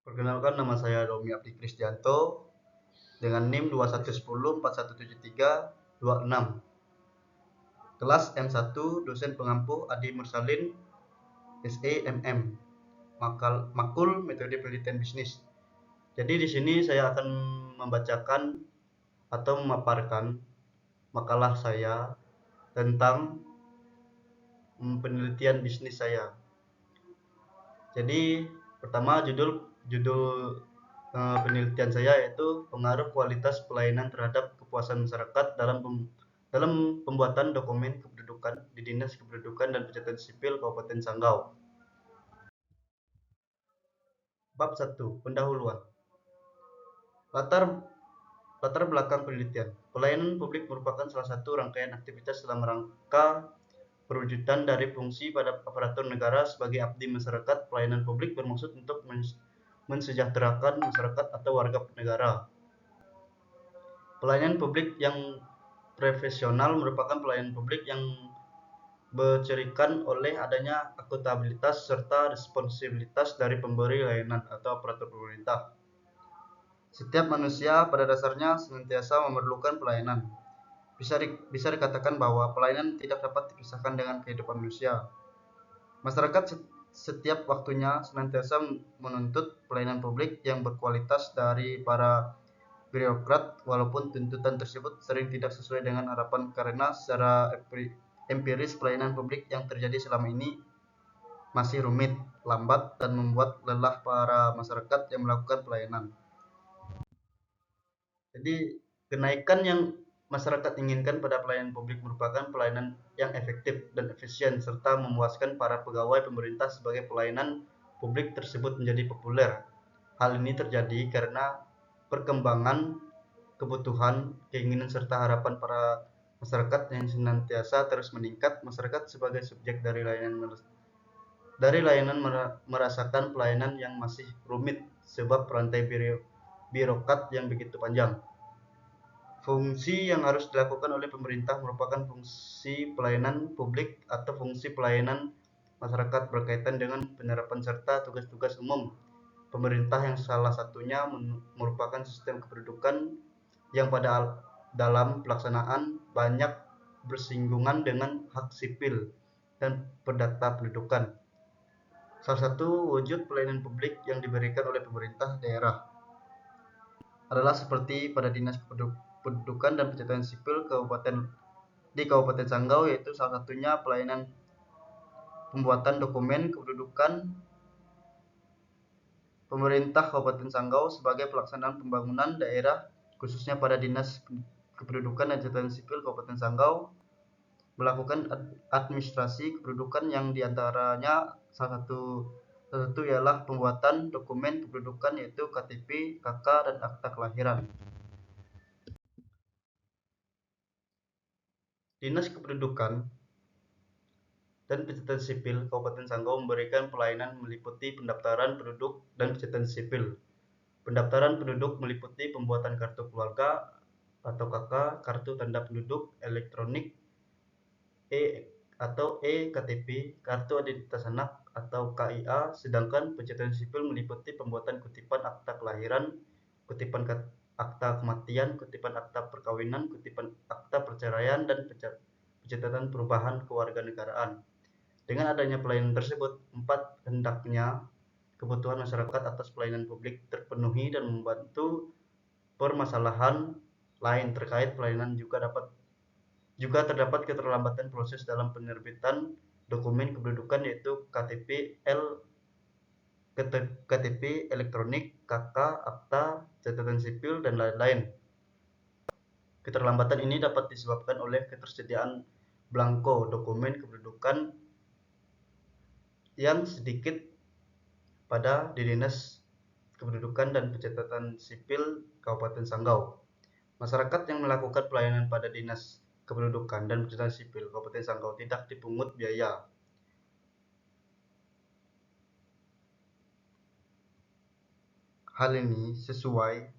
Perkenalkan, nama saya Romi Abdi Kristianto dengan NIM 2110417326. Kelas M1, dosen pengampu Adi Mursalin, SE MM. Makul metode penelitian bisnis. Jadi di sini saya akan membacakan atau memaparkan makalah saya tentang penelitian bisnis saya. Jadi pertama, judul penelitian saya yaitu pengaruh kualitas pelayanan terhadap kepuasan masyarakat dalam pembuatan dokumen kependudukan di Dinas Kependudukan dan Pencatatan Sipil Kabupaten Sanggau. Bab 1. Pendahuluan. Latar belakang penelitian. Pelayanan publik merupakan salah satu rangkaian aktivitas dalam rangka perwujudan dari fungsi pada aparatur negara sebagai abdi masyarakat. Pelayanan publik bermaksud untuk mensejahterakan masyarakat atau warga negara. Pelayanan publik yang profesional merupakan pelayanan publik yang bercirikan oleh adanya akuntabilitas serta responsibilitas dari pemberi layanan atau aparatur pemerintah. Setiap manusia pada dasarnya senantiasa memerlukan pelayanan. Bisa dikatakan bahwa pelayanan tidak dapat dipisahkan dengan kehidupan manusia. Masyarakat setiap waktunya senantiasa menuntut pelayanan publik yang berkualitas dari para birokrat, walaupun tuntutan tersebut sering tidak sesuai dengan harapan karena secara empiris pelayanan publik yang terjadi selama ini masih rumit, lambat, dan membuat lelah para masyarakat yang melakukan pelayanan. Jadi kenaikan yang masyarakat inginkan pada pelayanan publik merupakan pelayanan yang efektif dan efisien serta memuaskan para pegawai pemerintah sebagai pelayanan publik tersebut menjadi populer. Hal ini terjadi karena perkembangan kebutuhan, keinginan serta harapan para masyarakat yang senantiasa terus meningkat. Masyarakat sebagai subjek dari layanan merasakan pelayanan yang masih rumit sebab rantai birokrat yang begitu panjang. Fungsi yang harus dilakukan oleh pemerintah merupakan fungsi pelayanan publik atau fungsi pelayanan masyarakat berkaitan dengan penyerapan serta tugas-tugas umum pemerintah yang salah satunya merupakan sistem kependudukan yang pada dalam pelaksanaan banyak bersinggungan dengan hak sipil dan perdata pendudukan. Salah satu wujud pelayanan publik yang diberikan oleh pemerintah daerah adalah seperti pada Dinas Kependudukan dan Pencatatan Sipil di Kabupaten Sanggau, yaitu salah satunya pelayanan pembuatan dokumen kependudukan. Pemerintah Kabupaten Sanggau sebagai pelaksanaan pembangunan daerah, khususnya pada Dinas Kependudukan dan Pencatatan Sipil Kabupaten Sanggau, melakukan administrasi kependudukan yang diantaranya salah satu ialah pembuatan dokumen kependudukan yaitu KTP, KK, dan akta kelahiran. Dinas Kependudukan dan Pencatatan Sipil Kabupaten Sanggau memberikan pelayanan meliputi pendaftaran penduduk dan pencatatan sipil. Pendaftaran penduduk meliputi pembuatan kartu keluarga atau KK, kartu tanda penduduk elektronik, e-KTP, kartu identitas anak atau KIA, sedangkan pencatatan sipil meliputi pembuatan kutipan akta kelahiran, kutipan akta kematian, kutipan akta perkawinan, kutipan akta perceraian, dan pencatatan perubahan kewarganegaraan. Dengan adanya pelayanan tersebut, hendaknya kebutuhan masyarakat atas pelayanan publik terpenuhi dan membantu permasalahan lain terkait pelayanan juga terdapat keterlambatan proses dalam penerbitan dokumen kependudukan yaitu KTP elektronik, KK, akta, catatan sipil, dan lain-lain. Keterlambatan ini dapat disebabkan oleh ketersediaan blanko dokumen kependudukan yang sedikit pada di Dinas Kependudukan dan Pencatatan Sipil Kabupaten Sanggau. Masyarakat yang melakukan pelayanan pada Dinas Kependudukan dan Pencatatan Sipil Kabupaten Sanggau tidak dipungut biaya. Hal ini sesuai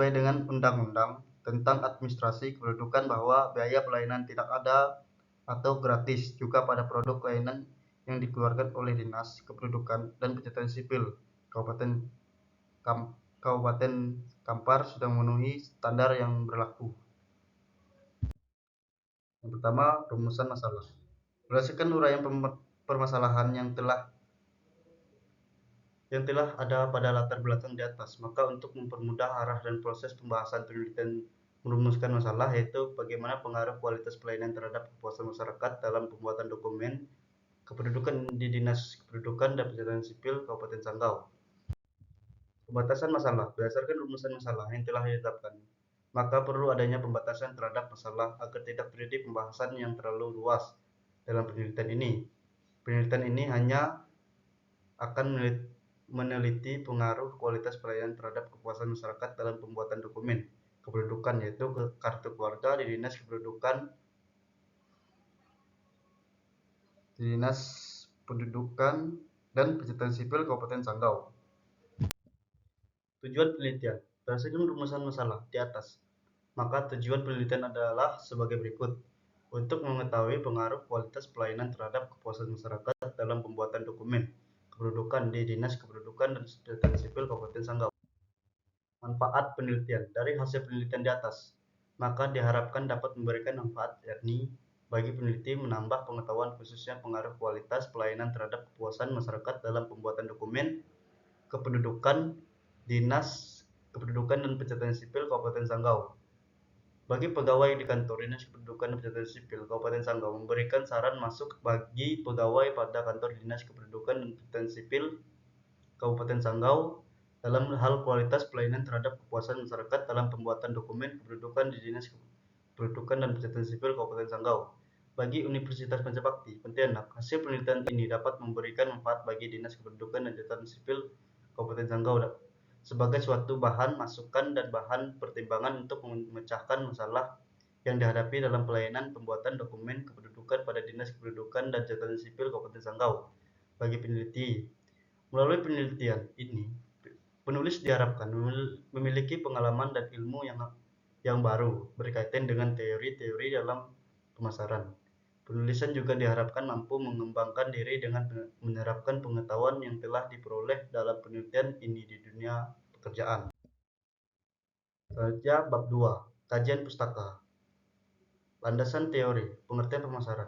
dengan Undang-Undang tentang Administrasi Kependudukan bahwa biaya pelayanan tidak ada atau gratis juga pada produk layanan yang dikeluarkan oleh Dinas Kependudukan dan Pencatatan Sipil Kabupaten Kabupaten Kampar sudah memenuhi standar yang berlaku. Yang pertama, rumusan masalah. Berdasarkan uraian permasalahan yang telah ada pada latar belakang di atas, maka untuk mempermudah arah dan proses pembahasan penelitian merumuskan masalah, yaitu bagaimana pengaruh kualitas pelayanan terhadap kepuasan masyarakat dalam pembuatan dokumen kependudukan di Dinas Kependudukan dan Pencatatan Sipil Kabupaten Sanggau. Pembatasan masalah. Berdasarkan rumusan masalah yang telah ditetapkan, maka perlu adanya pembatasan terhadap masalah agar tidak terjadi pembahasan yang terlalu luas dalam penelitian ini. Penelitian ini hanya akan meneliti pengaruh kualitas pelayanan terhadap kepuasan masyarakat dalam pembuatan dokumen kependudukan, yaitu kartu keluarga di Dinas Pendudukan dan Pencatatan Sipil Kabupaten Sanggau. Tujuan penelitian. Berdasarkan rumusan masalah di atas, maka tujuan penelitian adalah sebagai berikut. Untuk mengetahui pengaruh kualitas pelayanan terhadap kepuasan masyarakat dalam pembuatan dokumen kependudukan di Dinas Kependudukan dan Pencatatan Sipil Kabupaten Sanggau. Manfaat penelitian. Dari hasil penelitian di atas, maka diharapkan dapat memberikan manfaat, yakni bagi peneliti menambah pengetahuan khususnya pengaruh kualitas pelayanan terhadap kepuasan masyarakat dalam pembuatan dokumen kependudukan Dinas Kependudukan dan Pencatatan Sipil Kabupaten Sanggau. Bagi pegawai di kantor Dinas Kependudukan dan Pencatatan Sipil Kabupaten Sanggau, memberikan saran masuk bagi pegawai pada kantor Dinas Kependudukan dan Pencatatan Sipil Kabupaten Sanggau dalam hal kualitas pelayanan terhadap kepuasan masyarakat dalam pembuatan dokumen kependudukan di Dinas Kependudukan dan Pencatatan Sipil Kabupaten Sanggau. Bagi Universitas Pancabakti Pontianak, hasil penelitian ini dapat memberikan manfaat bagi Dinas Kependudukan dan Pencatatan Sipil Kabupaten Sanggau sebagai suatu bahan masukan dan bahan pertimbangan untuk memecahkan masalah yang dihadapi dalam pelayanan pembuatan dokumen kependudukan pada Dinas Kependudukan dan Pencatatan Sipil Kabupaten Sanggau. Bagi peneliti, melalui penelitian ini, penulis diharapkan memiliki pengalaman dan ilmu yang baru berkaitan dengan teori-teori dalam pemasaran. Penulisan juga diharapkan mampu mengembangkan diri dengan menerapkan pengetahuan yang telah diperoleh dalam penelitian ini di dunia pekerjaan. Selanjutnya, bab 2, kajian pustaka. Landasan teori, pengertian pemasaran.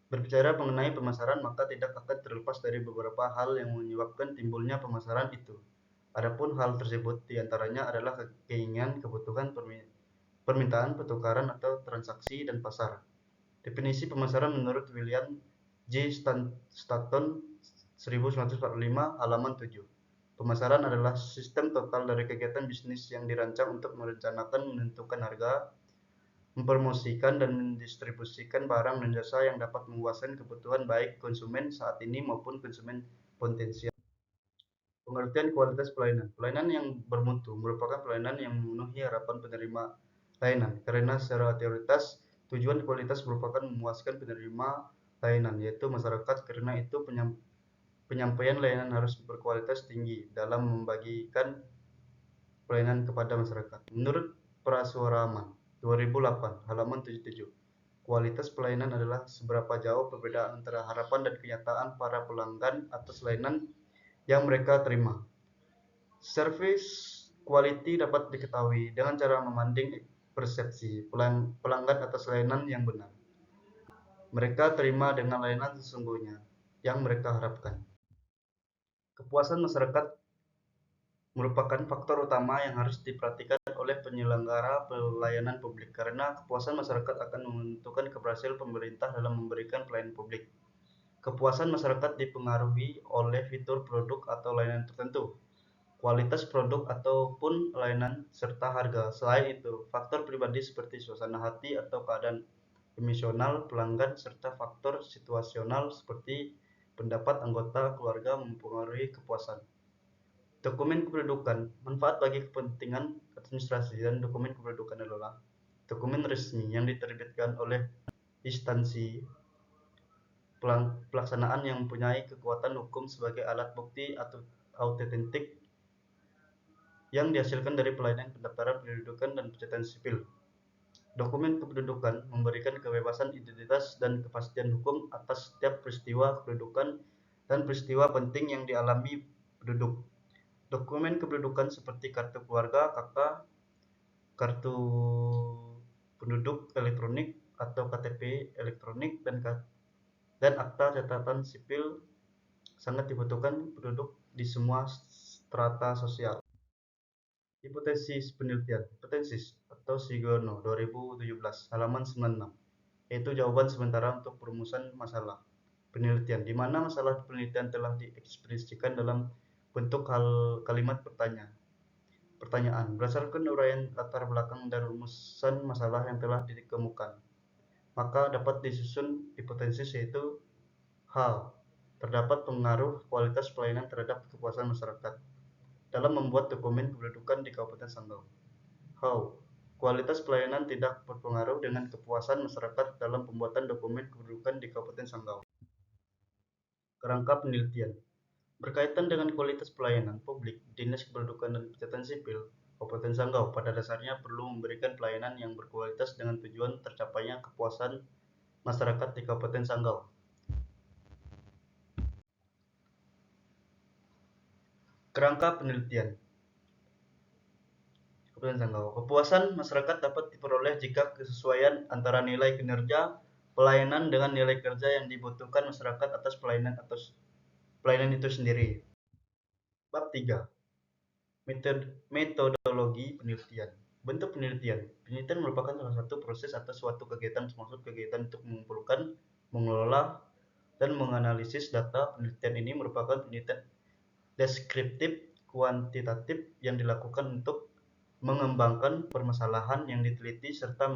Berbicara mengenai pemasaran, maka tidak akan terlepas dari beberapa hal yang menyebabkan timbulnya pemasaran itu. Adapun hal tersebut diantaranya adalah keinginan, kebutuhan, permintaan, pertukaran atau transaksi, dan pasar. Definisi pemasaran menurut William J. Stanton 1945 halaman 7. Pemasaran adalah sistem total dari kegiatan bisnis yang dirancang untuk merencanakan, menentukan harga, mempromosikan dan mendistribusikan barang dan jasa yang dapat memuaskan kebutuhan baik konsumen saat ini maupun konsumen potensial. Pengertian kualitas pelayanan. Pelayanan yang bermutu merupakan pelayanan yang memenuhi harapan penerima layanan, karena secara teoritis tujuan kualitas merupakan memuaskan penerima layanan, yaitu masyarakat. Karena itu penyampaian layanan harus berkualitas tinggi dalam membagikan pelayanan kepada masyarakat. Menurut Prasuaraman 2008 halaman 77, kualitas pelayanan adalah seberapa jauh perbedaan antara harapan dan kenyataan para pelanggan atas layanan yang mereka terima. Service quality dapat diketahui dengan cara membanding persepsi pelanggan atas layanan yang benar mereka terima dengan layanan sesungguhnya yang mereka harapkan. Kepuasan masyarakat merupakan faktor utama yang harus diperhatikan oleh penyelenggara pelayanan publik, karena kepuasan masyarakat akan menentukan keberhasilan pemerintah dalam memberikan pelayanan publik. Kepuasan masyarakat dipengaruhi oleh fitur produk atau layanan tertentu, kualitas produk ataupun layanan, serta harga. Selain itu, faktor pribadi seperti suasana hati atau keadaan emosional pelanggan, serta faktor situasional seperti pendapat anggota keluarga mempengaruhi kepuasan. Dokumen kependudukan. Manfaat bagi kepentingan administrasi dan dokumen kependudukan adalah dokumen resmi yang diterbitkan oleh instansi pelaksanaan yang mempunyai kekuatan hukum sebagai alat bukti atau autentik yang dihasilkan dari pelayanan pendaftaran pendudukan dan pencatatan sipil. Dokumen kependudukan memberikan kebebasan identitas dan kepastian hukum atas setiap peristiwa kependudukan dan peristiwa penting yang dialami penduduk. Dokumen kependudukan seperti kartu keluarga, KK, kartu penduduk elektronik atau KTP elektronik, dan akta catatan sipil sangat dibutuhkan penduduk di semua strata sosial. Hipotesis penelitian, hipotesis atau Sigono 2017, halaman 96, yaitu jawaban sementara untuk perumusan masalah penelitian, di mana masalah penelitian telah diekspresikan dalam bentuk kalimat pertanyaan berdasarkan uraian latar belakang dan rumusan masalah yang telah dikemukakan. Maka dapat disusun hipotesis, yaitu H. Terdapat pengaruh kualitas pelayanan terhadap kepuasan masyarakat dalam membuat dokumen kependudukan di Kabupaten Sanggau. How? Kualitas pelayanan tidak berpengaruh dengan kepuasan masyarakat dalam pembuatan dokumen kependudukan di Kabupaten Sanggau. Kerangka penelitian. Berkaitan dengan kualitas pelayanan publik, Dinas Kependudukan dan Pencatatan Sipil Kabupaten Sanggau pada dasarnya perlu memberikan pelayanan yang berkualitas dengan tujuan tercapainya kepuasan masyarakat di Kabupaten Sanggau. Kerangka penelitian. Kabupaten Sanggau. Kepuasan masyarakat dapat diperoleh jika kesesuaian antara nilai kinerja pelayanan dengan nilai kerja yang dibutuhkan masyarakat atas pelayanan itu sendiri. Bab 3. Metodologi penelitian. Bentuk penelitian. Penelitian merupakan salah satu proses atau suatu kegiatan termasuk kegiatan untuk mengumpulkan, mengelola, dan menganalisis data. Penelitian ini merupakan penelitian deskriptif kuantitatif yang dilakukan untuk mengembangkan permasalahan yang diteliti serta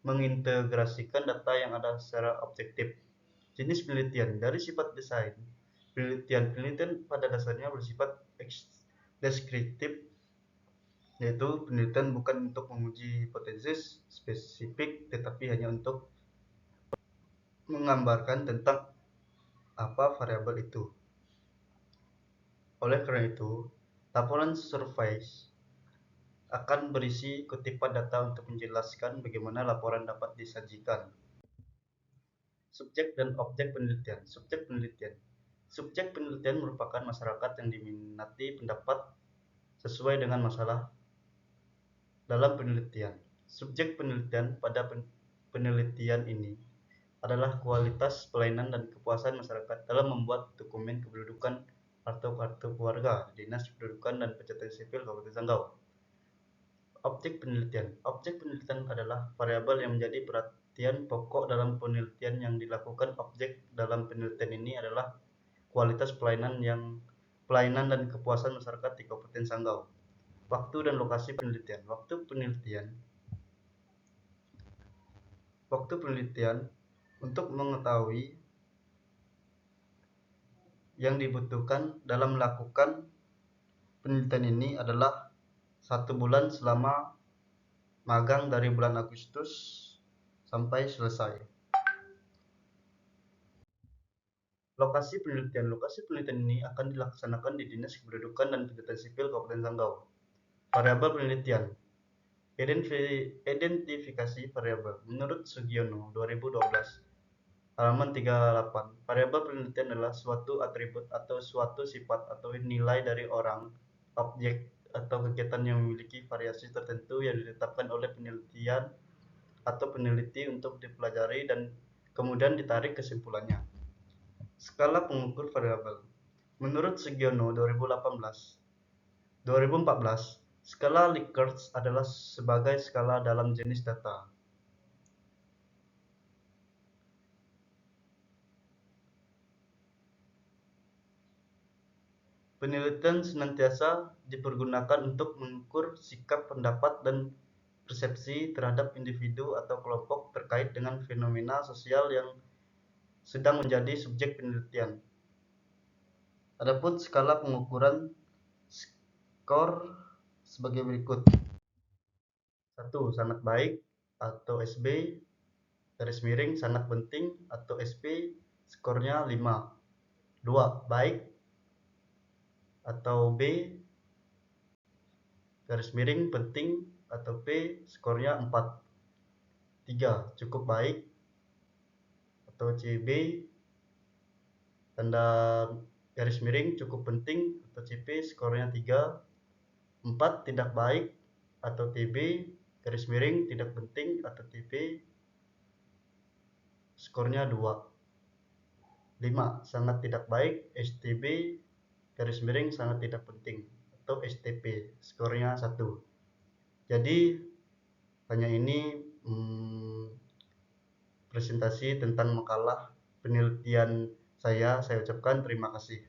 mengintegrasikan data yang ada secara objektif. Jenis penelitian. Dari sifat desain penelitian pada dasarnya bersifat deskriptif, yaitu penelitian bukan untuk menguji hipotesis spesifik tetapi hanya untuk menggambarkan tentang apa variabel itu. Oleh karena itu, laporan survei akan berisi kutipan data untuk menjelaskan bagaimana laporan dapat disajikan. Subjek dan objek penelitian. Subjek penelitian merupakan masyarakat yang diminati pendapat sesuai dengan masalah dalam penelitian. Subjek penelitian pada penelitian ini adalah kualitas pelayanan dan kepuasan masyarakat dalam membuat dokumen kependudukan atau kartu keluarga Dinas Kependudukan dan Pencatatan Sipil Kabupaten Sanggau. Objek penelitian adalah variabel yang menjadi perhatian pokok dalam penelitian yang dilakukan. Objek dalam penelitian ini adalah kualitas pelayanan dan kepuasan masyarakat di Kabupaten Sanggau. Waktu dan lokasi penelitian. Waktu penelitian untuk mengetahui yang dibutuhkan dalam melakukan penelitian ini adalah 1 bulan selama magang dari bulan Agustus sampai selesai. Lokasi penelitian ini akan dilaksanakan di Dinas Kependudukan dan Pencatatan Sipil Kabupaten Sanggau. Variabel penelitian. Identifikasi variabel. Menurut Sugiono 2012, halaman 38, variabel penelitian adalah suatu atribut atau suatu sifat atau nilai dari orang, objek, atau kegiatan yang memiliki variasi tertentu yang ditetapkan oleh penelitian atau peneliti untuk dipelajari dan kemudian ditarik kesimpulannya. Skala pengukur variabel. Menurut Sugiono 2014, skala Likert adalah sebagai skala dalam jenis data. Penelitian senantiasa dipergunakan untuk mengukur sikap, pendapat, dan persepsi terhadap individu atau kelompok terkait dengan fenomena sosial yang sedang menjadi subjek penelitian. Adapun skala pengukuran skor sebagai berikut. 1. Sangat baik atau SB _ sangat penting atau SP skornya 5. 2. Baik atau B _ penting atau P skornya 4. 3 cukup baik, atau CB tanda garis miring cukup penting, atau CP skornya 3. 4 tidak baik, atau TB garis miring tidak penting, atau TP skornya 2. 5 sangat tidak baik, STB garis miring sangat tidak penting, atau STP skornya 1. Jadi hanya ini presentasi tentang makalah penelitian saya ucapkan terima kasih.